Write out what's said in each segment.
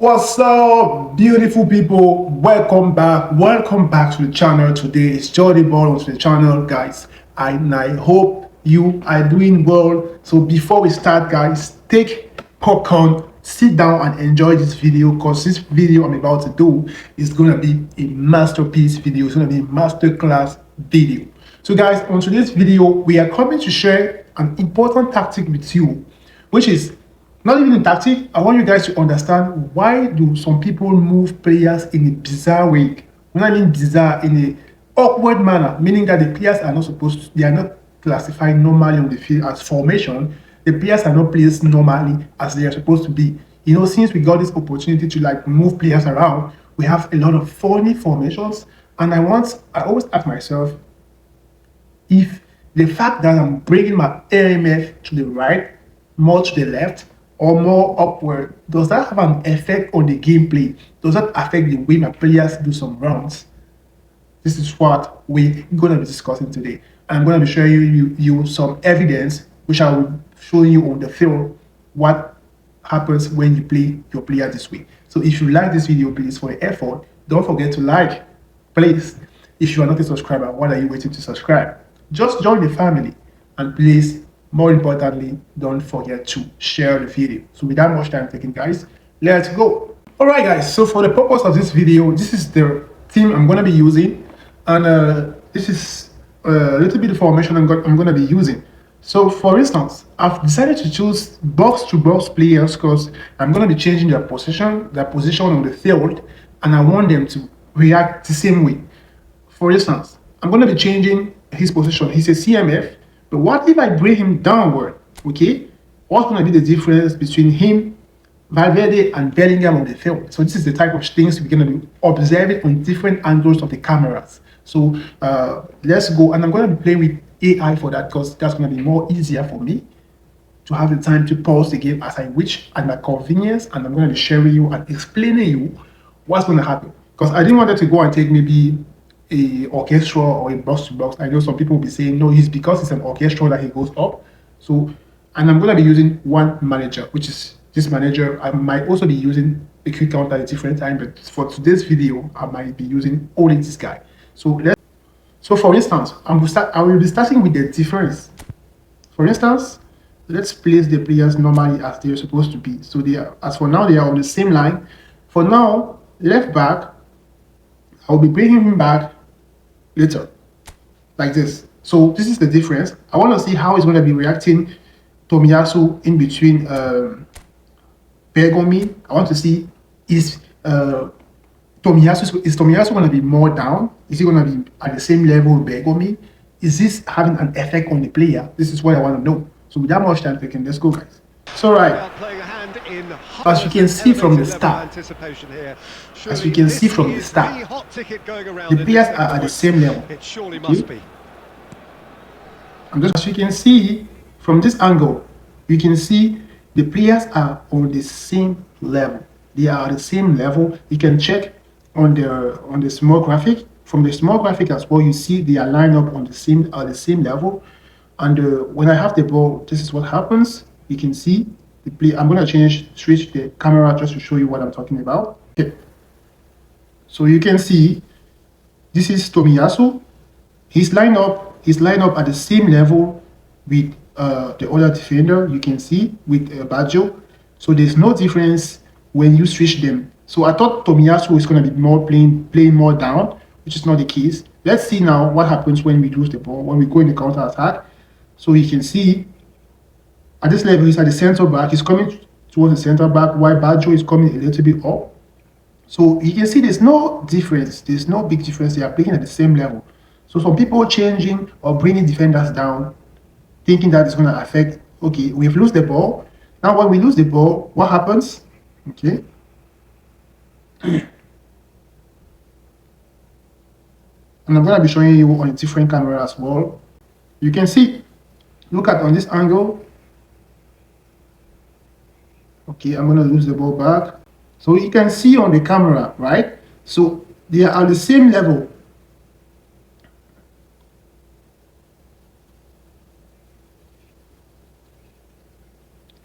What's up, beautiful people? Welcome back. Welcome back to the channel. Today it's Jordy Ball on the channel, guys. And I hope you are doing well. So before we start, guys, take popcorn, sit down and enjoy this video, because this video I'm about to do is gonna be a masterpiece video. It's gonna be a masterclass video. So guys, on today's video, we are coming to share an important tactic with you, which is not even a tactic. I want you guys to understand why do some people move players in a bizarre way. When I mean bizarre, in a awkward manner, meaning that the players are not supposed to, they are not classified normally on the field as formation. The players are not placed normally as they are supposed to be. You know, since we got this opportunity to like move players around, we have a lot of funny formations. And I always ask myself, if the fact that I'm bringing my AMF to the right, more to the left, or more upward, does that have an effect on the gameplay? Does that affect the way my players do some runs? This is what we're going to be discussing today. I'm going to be showing you some evidence, which I will show you on the field, what happens when you play your player this way. So if you like this video, please, for the effort, don't forget to like, please. If you are not a subscriber, what are you waiting to subscribe? Just join the family, and please, more importantly, don't forget to share the video. So without much time taken, guys, let's go. All right, guys, so for the purpose of this video, this is the team I'm going to be using, and this is a little bit of formation I'm going to be using. So for instance, I've decided to choose box-to-box players because I'm going to be changing their position on the field, and I want them to react the same way. For instance, I'm going to be changing his position. He's a CMF, but what if I bring him downward? Okay, what's going to be the difference between him, Valverde, and Bellingham on the field? So this is the type of things we're going to be observing on different angles of the cameras. So let's go, and I'm going to be playing with AI for that, because that's going to be more easier for me to have the time to pause the game as I wish at my convenience, and I'm going to be sharing you and explaining you what's going to happen. Because I didn't want to go and take maybe a orchestra or a box to box. I know some people will be saying no, it's because it's an orchestra that he goes up. So, and I'm going to be using one manager, which is this manager. I might also be using a quick counter at a different time, but for today's video, I might be using only this guy. So for instance, I will be starting with the difference. For instance, let's place the players normally as they're supposed to be. So as for now, they are on the same line. For now, left back, I'll be bringing him back later, like this. So this is the difference. I want to see how he's going to be reacting Tomiyasu in between Bergomi. I want to see, is Tomiyasu going to be more down? Is he going to be at the same level with Bergomi? Is this having an effect on the player? This is what I want to know. So without much time taken, let's go, guys. So right, as you can see from the start, the players are at the same level. Okay? As you can see from this angle, you can see the players are on the same level. They are at the same level. You can check on the small graphic. From the small graphic as well, you see they are lined up on the same level. And when I have the ball, this is what happens. You can see the play. I'm going to switch the camera just to show you what I'm talking about. Okay. So you can see this is Tomiyasu. He's lined up at the same level with the other defender. You can see with Baggio. So there's no difference when you switch them. So I thought Tomiyasu is going to be more playing more down, which is not the case. Let's see now what happens when we lose the ball, when we go in the counter attack. So you can see at this level, he's at the center back. He's coming towards the center back, while Baggio is coming a little bit up. So you can see there's no difference. There's no big difference. They are playing at the same level. So some people changing or bringing defenders down, thinking that it's going to affect. Okay, we've lost the ball. Now when we lose the ball, what happens? Okay. And I'm going to be showing you on a different camera as well. You can see, look at on this angle. Okay, I'm going to lose the ball back. So you can see on the camera, right? So they are at the same level.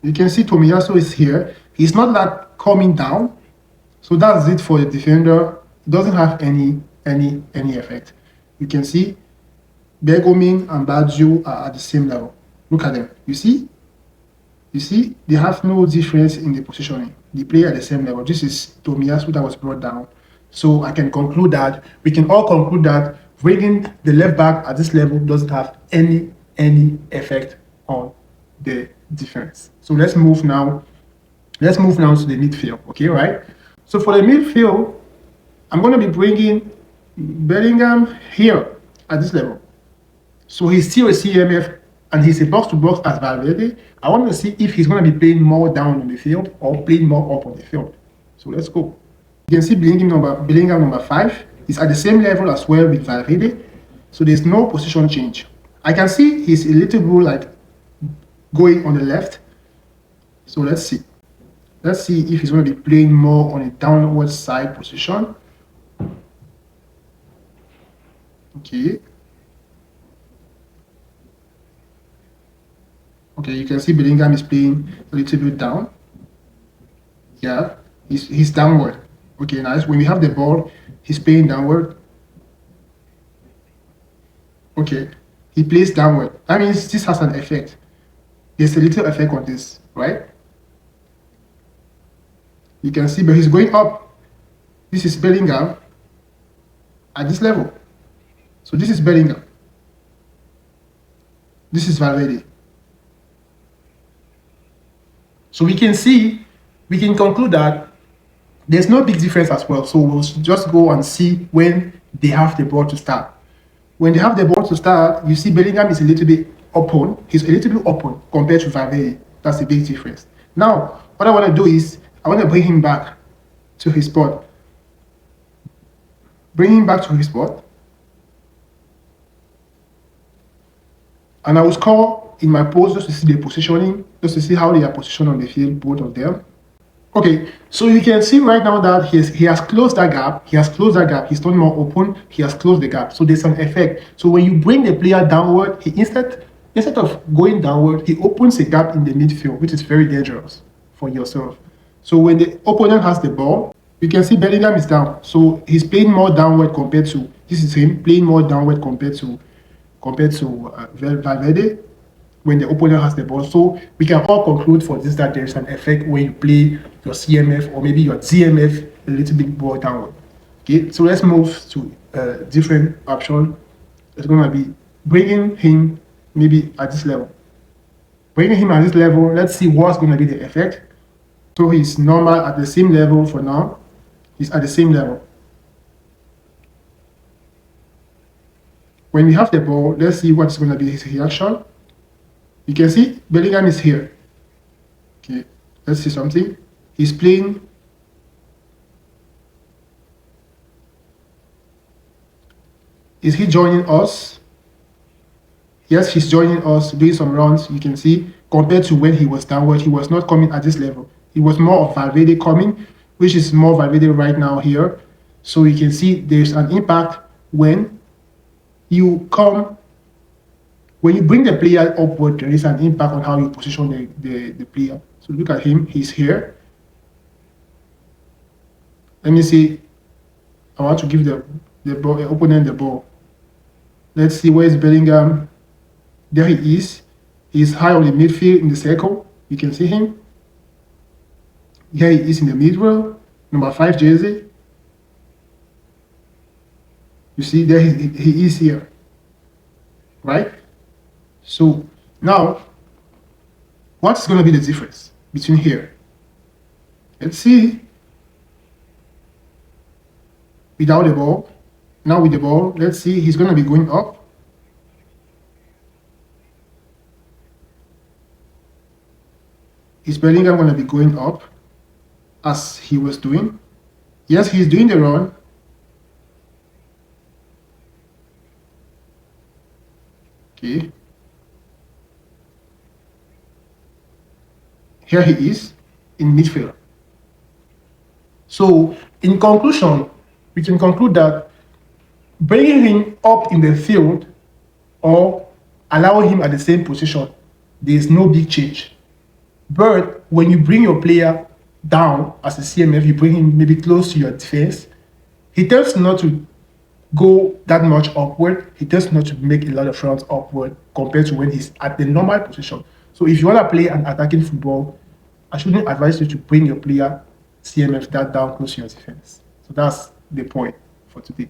You can see Tomiyasu is here. He's not that coming down. So that's it for the defender. It doesn't have any effect. You can see Bergoming and Baggio are at the same level. Look at them. You see? You see, they have no difference in the positioning. They play at the same level. This is Tomiyasu that was brought down. So I can conclude that, we can all conclude that bringing the left back at this level doesn't have any effect on the defense. So let's move now to the midfield, okay, right? So for the midfield, I'm going to be bringing Bellingham here at this level. So he's still a CMF and he's a box-to-box as Valverde. I want to see if he's going to be playing more down on the field or playing more up on the field. So let's go. You can see Bellingham number 5 is at the same level as well with Valverde. So there's no position change. I can see he's a little bit like going on the left. So let's see. Let's see if he's going to be playing more on a downward side position. Okay. Okay, you can see Bellingham is playing a little bit down. Yeah, he's downward. Okay, nice. When we have the ball, he's playing downward. Okay, he plays downward. That means this has an effect. There's a little effect on this, right? You can see, but he's going up. This is Bellingham at this level. So this is Bellingham. This is Valverde. So we can conclude that there's no big difference as well. So we'll just go and see when they have the ball to start. When they have the ball to start, you see Bellingham is a little bit open. He's a little bit open compared to Valverde. That's a big difference. Now, what I want to do is, I want to bring him back to his spot. Bring him back to his spot. And I will score in my post just to see the positioning, just to see how they are positioned on the field, both of them. Okay, so you can see right now that he has closed that gap. He's turned more open. He has closed the gap. So there's an effect. So when you bring the player downward, he instead of going downward, he opens a gap in the midfield, which is very dangerous for yourself. So when the opponent has the ball, you can see Bellingham is down. So he's playing more downward compared to, this is him playing more downward compared to Valverde when the opponent has the ball. So we can all conclude for this that there is an effect when you play your CMF or maybe your DMF a little bit more downward. Okay, so let's move to a different option. It's going to be bringing him maybe at this level. Bringing him at this level, let's see what's going to be the effect. So he's normal at the same level for now. He's at the same level. When we have the ball, let's see what's going to be his reaction. You can see Bellingham is here. Okay, let's see something. He's playing. Is he joining us? Yes, he's joining us, doing some runs. You can see compared to when he was downward, he was not coming at this level. It was more of Valverde coming, which is more Valverde right now here. So you can see there's an impact when you bring the player upward, there is an impact on how you position the player. So look at him, he's here. Let me see. I want to give the opponent the ball. Let's see, where is Bellingham? There he is. He's high on the midfield in the circle. You can see him. Here he is in the middle, number 5 jersey. You see, there he is here, right? So now, what's going to be the difference between here? Let's see. Without the ball, now with the ball, let's see, he's going to be going up. Is Bellingham going to be going up as he was doing? Yes, he's doing the run. Okay. Here he is in midfield. So, in conclusion, we can conclude that bringing him up in the field or allowing him at the same position, there is no big change. But when you bring your player down as a CMF, you bring him maybe close to your defense, he tends not to go that much upward. He tends not to make a lot of runs upward compared to when he's at the normal position. So if you want to play an attacking football, I shouldn't advise you to bring your player CMF that down close to your defense. So that's the point for today.